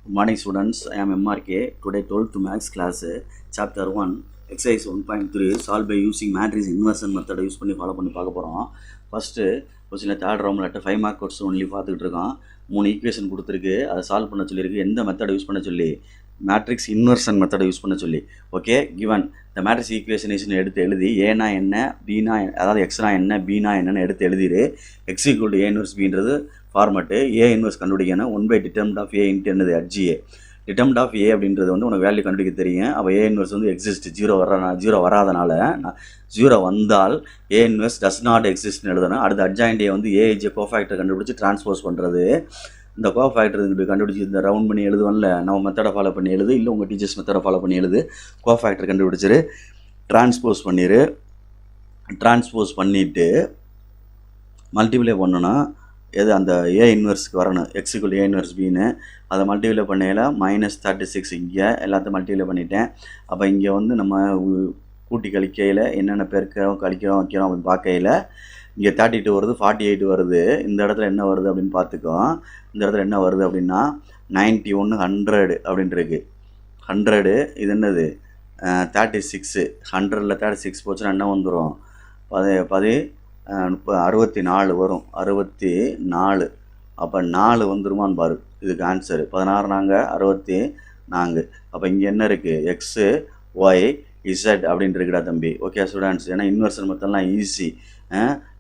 Good morning students, I am MRK. Today 12th Maths class, chapter 1, exercise 1.3, solve by using matrix inversion method use பண்ணி follow பண்ணி பார்க்க போகிறோம். First கொஸ்டினில் third ரவுண்டில் 5 mark question only பார்த்துக்கிட்டு இருக்கோம். 3 equation கொடுத்துருக்கு, அதை சால்வ் பண்ண சொல்லியிருக்கு. எந்த மெத்தடை யூஸ் பண்ண சொல்லி? மேட்ரிக்ஸ் இன்வர்ஷன் மெத்தடை யூஸ் பண்ண சொல்லி. ஓகே, கிவன் இந்த மேட்ரிக்ஸ் ஈக்குவேஷனேஷன் எடுத்து எழுதி ஏனா என்ன, பினா அதாவது எக்ஸ்னா என்ன, பினா என்னன்னு எடுத்து எழுதிடு. X equal to A inverse பின்றது ஃபார்மெட்டு. ஏ இன்வர்ஸ் கண்டுபிடிக்கணும். 1 டிட்டர்மினன்ட் ஆஃப் ஏ இன்ட்டு என்னது HA. டிட்டர்மினன்ட் ஆஃப் ஏ அப்படின்றது வந்து உனக்கு வேல்யூ கண்டுபிடிக்க தெரியும். அப்போ ஏ இன்வர்ஸ் வந்து எக்ஸிஸ்ட், ஜீரோ வராதனால ஜீரோ வந்தால் ஏ இன்வர்ஸ் டஸ் நாட் எக்ஸிஸ்ட்னு எழுதணும். அடுத்து அட்ஜாயிண்ட் ஏ வந்து ஏஜ் கோஃபேக்டர் கண்டுபிடிச்சி டிரான்ஸ்போஸ் பண்ணுறது. இந்த கோஃபேக்டர் கண்டுபிடிச்சி இந்த ரவுண்ட் பண்ணி எழுதுவோம்ல, நம்ம மெத்தடை ஃபாலோ பண்ணி எழுது, இல்லை உங்கள் டீச்சர்ஸ் மெத்தடை ஃபாலோ பண்ணி எழுது. கோஃபேக்டர் கண்டுபிடிச்சிரு, டிரான்ஸ்போஸ் பண்ணிடு. டிரான்ஸ்போஸ் பண்ணிவிட்டு மல்டிப்ளை பண்ணணும். எது அந்த ஏ இன்வர்ஸ்க்கு வரணும், எக்ஸுக்குள் ஏ இன்வர்ஸ் பின்னு. அதை மல்டிப்ளை பண்ணையில் -36 இங்கே எல்லாத்தையும் மல்டிப்ளை பண்ணிட்டேன். அப்போ இங்கே வந்து நம்ம கூட்டி கழிக்கையில் என்னென்ன பெருக்கிறோம் கழிக்கிறோம் வைக்கிறோம் அப்படின்னு பார்க்கையில் இங்கே 32 வருது, 48 வருது. இந்த இடத்துல என்ன வருது அப்படின்னு பார்த்துக்கோ. இந்த இடத்துல என்ன வருது அப்படின்னா 91 100 அப்படின்ட்டுருக்கு. 100 இது என்னது 36. 100ல் 36 போச்சுன்னா என்ன வந்துடும்? 64 வரும். 64. அப்போ 4 வந்துருமான்னு பாரு. இதுக்கு ஆன்சரு 16 நாங்கள் 64. அப்போ இங்கே என்ன இருக்குது? எக்ஸு ஒய் இசட் அப்படின்ட்டு இருக்குடா தம்பி. ஓகே ஸ்டூடெண்ட்ஸ், ஏன்னா இன்வர்ஷன் மெத்தட்லாம் ஈஸி.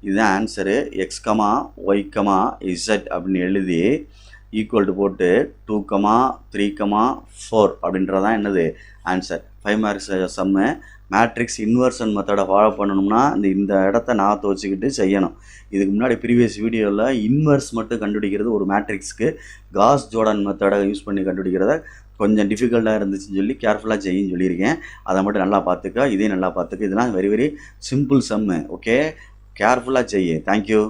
இதுதான் answer. X comma Y comma Z அப்படின்னு எழுதி ஈக்குவல் டு போட்டு 2, 3, 4 அப்படின்றதான் என்னது ஆன்சர். 5 மார்க்ஸ் சம்மு. மேட்ரிக்ஸ் இன்வர்ஷன் மெத்தடை ஃபாலோ பண்ணணும்னா இந்த இடத்த நான் வச்சுக்கிட்டு செய்யணும். இதுக்கு முன்னாடி ப்ரீவியஸ் வீடியோவில் இன்வர்ஸ் மட்டும் கண்டுபிடிக்கிறது ஒரு மேட்ரிக்ஸ்க்கு காஸ் ஜோர்டன் மெத்தடை யூஸ் பண்ணி கண்டுபிடிக்கிறத கொஞ்சம் டிஃபிகல்ட்டாக இருந்துச்சுன்னு சொல்லி கேர்ஃபுல்லாக செய்யுன்னு சொல்லியிருக்கேன். அதை மட்டும் நல்லா பார்த்துக்க, இதையும் நல்லா பார்த்துக்க. இதெல்லாம் வெரி வெரி சிம்பிள் சம்மு. ஓகே, கேர்ஃபுல்லாக செய்ய. தேங்க்யூ.